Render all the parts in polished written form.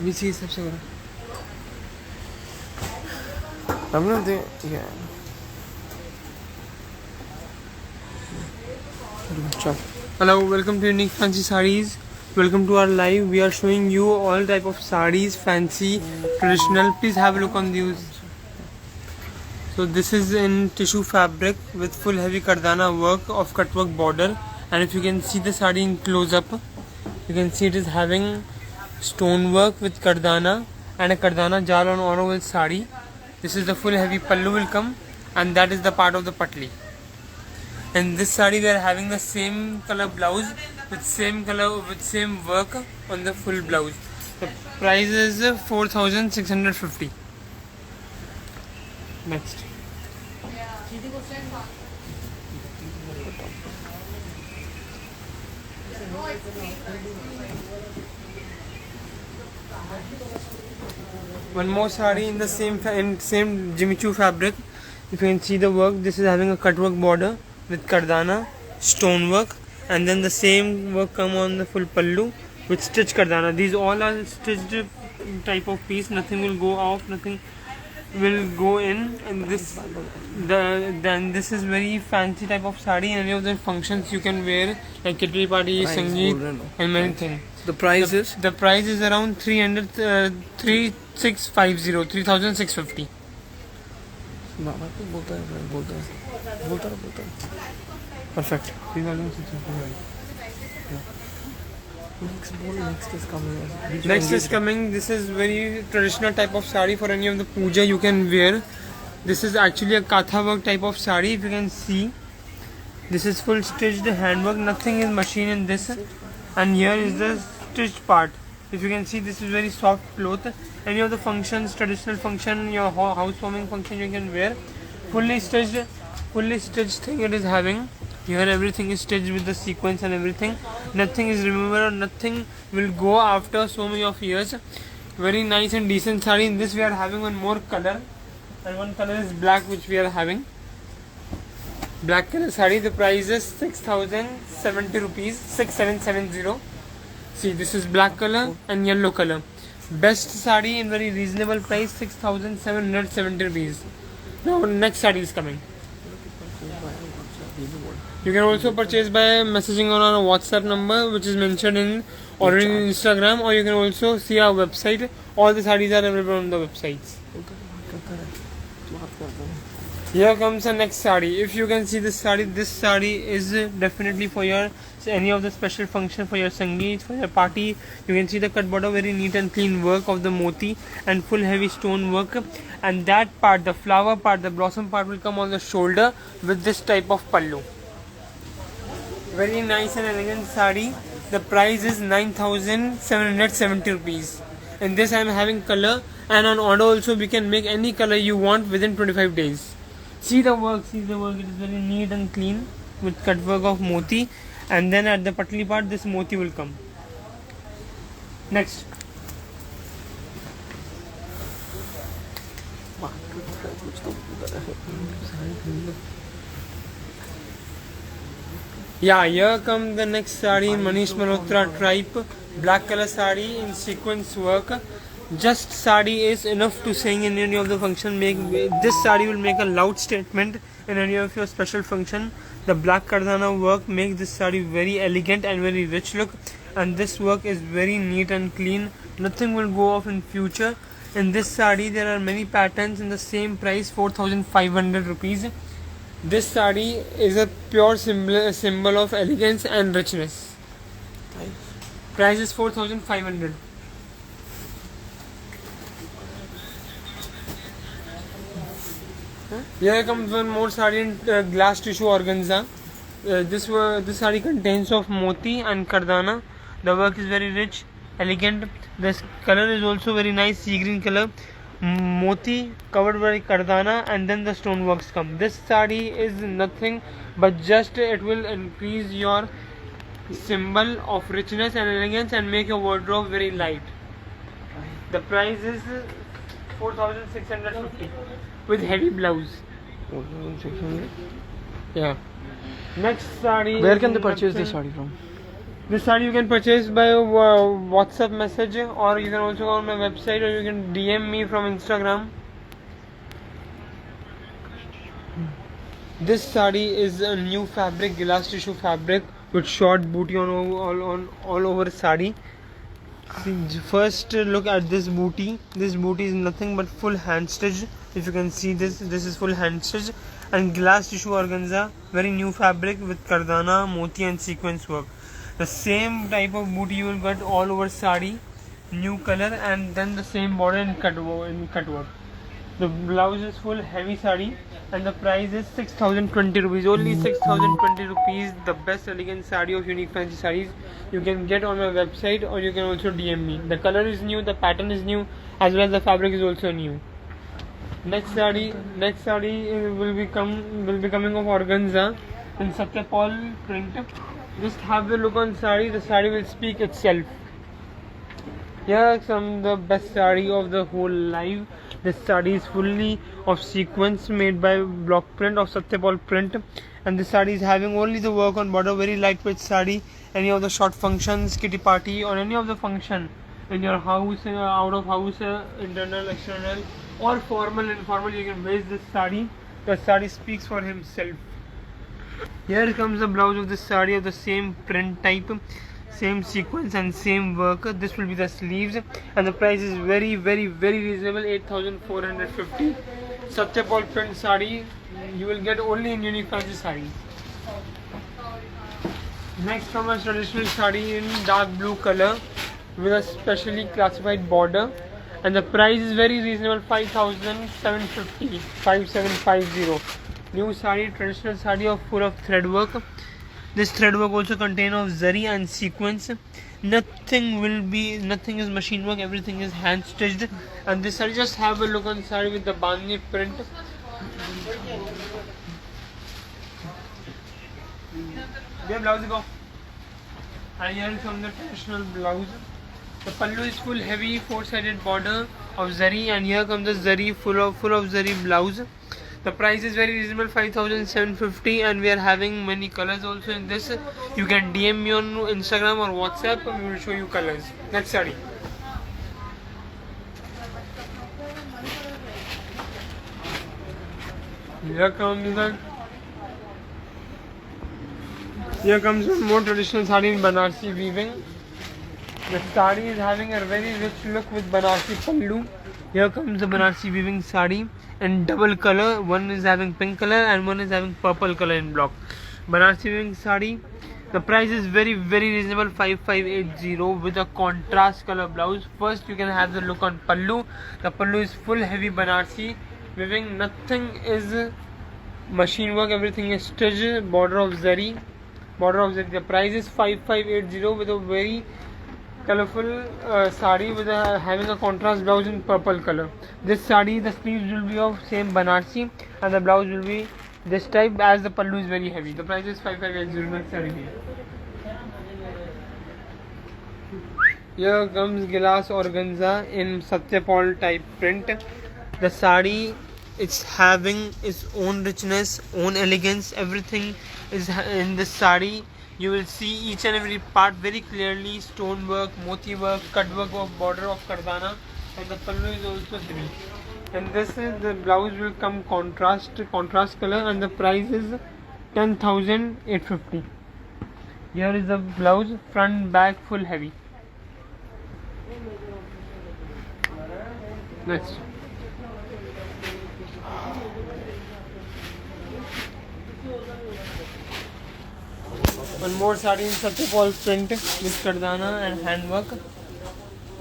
BC सबसे बड़ा हमने दे या चल hello welcome to Unique Fancy Sarees. Welcome to our live. We are showing you all type of sarees, fancy, traditional. Please have a look on these. So this is in tissue fabric with full heavy kardana work of cutwork border, and if you can see the saree in close up, you can see it is having stone work with kardana and a kardana jal on oval saree. This is the full heavy pallu will come, and that is the part of the patli. In this saree we are having the same color blouse with same color with same work on the full blouse. The price is 4,650. Next. One more saree in the same Jimmy Choo fabric. If you can see the work, this is having a cutwork border with kardana, stone work, and then the same work come on the full pallu with stitch kardana. These all are stitched type of piece. Nothing will go off, nothing will go in. And then this is very fancy type of saree. Any of the functions you can wear, like kitty party, sangeet, and many things. The price is? The price is around 3650. Perfect. Next is coming. This is very traditional type of saree for any of the puja you can wear. This is actually a katha work type of saree. If you can see, this is full stitched handwork. Nothing is machine in this, and here is the stitched part. If you can see, this is very soft cloth. Any of the functions, traditional function, your housewarming function, you can wear. Fully stitched thing it is having. Here everything is stitched with the sequence and everything. Nothing is removable or nothing will go after so many of years. Very nice and decent saree. In this we are having one more color, and one color is black, which we are having. Black color saree. The price is 6,070 rupees. 6,770. See, this is black color and yellow color. Best saree in very reasonable price, 6,770 rupees. Now next saree is coming. You can also purchase by messaging on our WhatsApp number, which is mentioned in already in Instagram, or you can also see our website. All the sarees are available on the websites. Here comes the next saree. If you can see this saree is definitely for your any of the special function, for your sangeet, for your party. You can see the cut border, very neat and clean work of the moti and full heavy stone work, and that part, the flower part, the blossom part will come on the shoulder with this type of pallu. Very nice and elegant saree. The price is 9,770 rupees. In this I am having color, and on order also we can make any color you want within 25 days. See the work, it is very neat and clean with cut work of moti, and then at the patli part this moti will come. Next. Yeah, here come the next saree in Manish Malhotra type, black color saree in sequence work. Just saree is enough to sing in any of the function. This saree will make a loud statement in any of your special function. The black kardana work makes this saree very elegant and very rich look, and this work is very neat and clean. Nothing will go off in future. In this saree there are many patterns in the same price, 4,500 rupees. This saree is a pure symbol of elegance and richness. Price is 4,500. Here comes one more saree in glass tissue organza. This saree contains of moti and kardana. The work is very rich, elegant. This color is also very nice, sea green color. Moti covered by kardana, and then the stone works come. This saree is nothing but just it will increase your symbol of richness and elegance and make your wardrobe very light. The price is 4,650 with heavy blouse. 4,600? Yeah. Next sari. Where can they purchase this sari from? This sari you can purchase by WhatsApp message, or you can also go on my website, or you can DM me from Instagram. This sari is a new fabric, glass tissue fabric with short booty on all over sari. See, first look at this booty. This booty is nothing but full hand stitch. If you can see this is full hand stitch and glass tissue organza, very new fabric with kardana, moti and sequence work. The same type of booty you will get all over sari, new color, and then the same border in cut work. The blouse is full heavy sari and the price is 6020 rupees. Only 6020 rupees. The best elegant sari of Unique Fancy Sarees you can get on my website, or you can also DM me. The color is new, the pattern is new, as well as the fabric is also new. Next sari will be coming of organza in Satyapal print. Just have a look on sari. The sari will speak itself. Here are some of the best sari of the whole life. This sari is fully of sequence made by block print of Satyapal print, and this sari is having only the work on border, very lightweight sari. Any of the short functions, kitty party, or any of the function in your house, out of house, internal, external, or formal, informal, you can wear this sari. The sari speaks for himself. Here comes the blouse of this sari of the same print type, same sequence and same work. This will be the sleeves, and the price is very reasonable, 8450. Satyapal print sari you will get only in Unique Fancy Sarees. Next from a traditional sari in dark blue color with a specially classified border, and the price is very reasonable, 5750, 5750. New sari, traditional sari of full of thread work. This thread work also contain of zari and sequence. Nothing is machine work, everything is hand stitched. And this sari, just have a look on sari with the bandhani print. Where blouse go? And here is from the traditional blouse. The pallu is full heavy 4-sided border of zari, and here comes the zari full of zari blouse. The price is very reasonable, 5750, and we are having many colors also in this. You can DM me on Instagram or WhatsApp, and we will show you colors. Next sari. Here comes one more traditional sari in Banarsi weaving. The sari is having a very rich look with Banarsi pallu. Here comes the Banarsi weaving sari in double color. One is having pink color and one is having purple color in block. Banarsi weaving sari. The price is very reasonable, 5580, with a contrast color blouse. First you can have the look on pallu. The pallu is full heavy Banarsi weaving. Nothing is machine work, everything is stitched. Border of zari. The price is 5580 with a very colorful sari with having a contrast blouse in purple color. This sari, the sleeves will be of same Banarsi and the blouse will be this type, as the pallu is very heavy. The price is 5580. Next sari. Here comes glass organza in Satyapal type print. The sari, it's having its own richness, own elegance. Everything is in this sari. You will see each and every part very clearly. Stone work, moti work, cut work of border of kardana, and the pallu is also heavy. And this is the blouse will come contrast color, and the price is 10,850. Here is the blouse, front back full heavy. Next. One more sari in Satyapal print with kardana and handwork.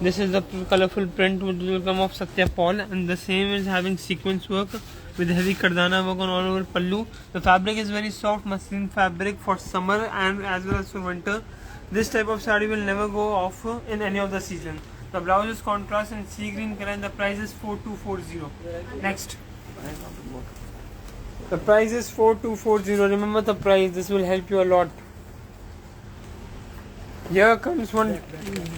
This is the colorful print which will come of Satyapal, and the same is having sequence work with heavy kardana work on all over pallu. The fabric is very soft muslin fabric for summer and as well as for winter. This type of sari will never go off in any of the season. The blouse is contrast in sea green color and the price is 4240. Next. The price is 4240. Remember the price, this will help you a lot. Here comes one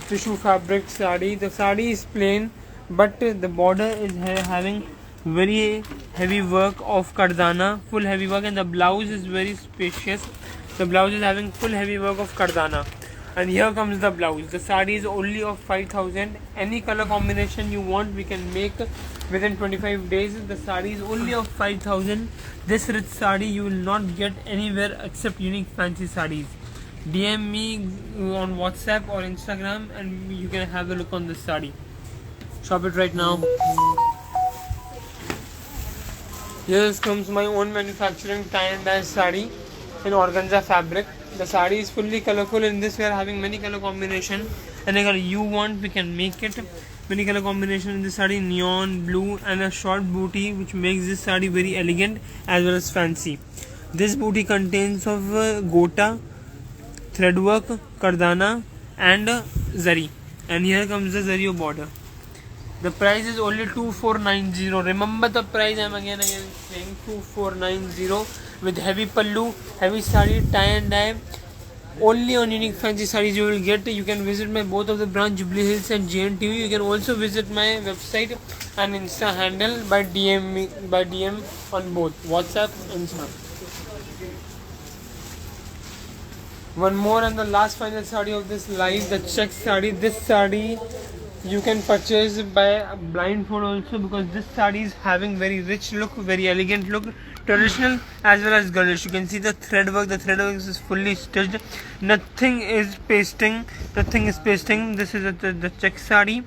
tissue fabric sari. The sari is plain, but the border is having very heavy work of kardana, full heavy work, and the blouse is very spacious. The blouse is having full heavy work of kardana. And here comes the blouse. The sari is only of 5,000. Any color combination you want, we can make within 25 days. The sari is only of 5,000. This rich sari you will not get anywhere except Unique Fancy Sarees. DM me on WhatsApp or Instagram and you can have a look on this sari. Shop it right now. Here comes my own manufacturing tie and dye sari in organza fabric. The sari is fully colorful. In this we are having many color combination. Any color you want, we can make it. Many color combination in this sari, neon, blue, and a short booty, which makes this sari very elegant as well as fancy. This booty contains of gota, thread work, kardana, and zari. And here comes the zari border. The price is only 2490. Remember the price. I am again saying 2490 with heavy pallu, heavy sari, tie and dye. Only on Unique Fancy Sarees you will get. You can visit my both of the branch, Jubilee Hills and JNTU. You can also visit my website and Insta handle by DM on both WhatsApp and Instagram. One more and the last final sari of this live, the check sari. This sari you can purchase by blindfold also, because this sari is having very rich look, very elegant look, traditional as well as girlish. You can see the thread work. The thread work is fully stitched. Nothing is pasting. This is the check sari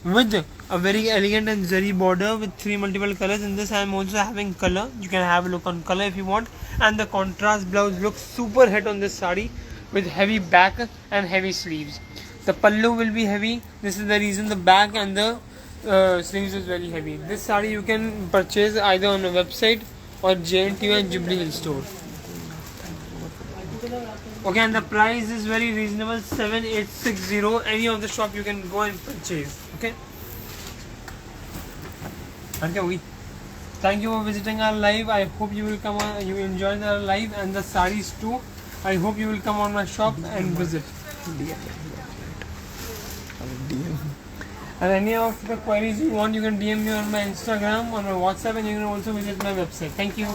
with a very elegant and zari border with 3 multiple colors. In this I am also having color. You can have a look on color if you want. And the contrast blouse looks super hit on this sari with heavy back and heavy sleeves. The pallu will be heavy. This is the reason the back and the sleeves is very heavy. This sari you can purchase either on a website or JNTU and Jubilee Hill store. Okay, and the price is very reasonable, 7860. Any of the shop you can go and purchase. Okay. Thank you for visiting our live. I hope you will come on, you enjoy the live and the sarees too. I hope you will come on my shop and visit. And any of the queries you want, you can DM me on my Instagram, on my WhatsApp, and you can also visit my website. Thank you.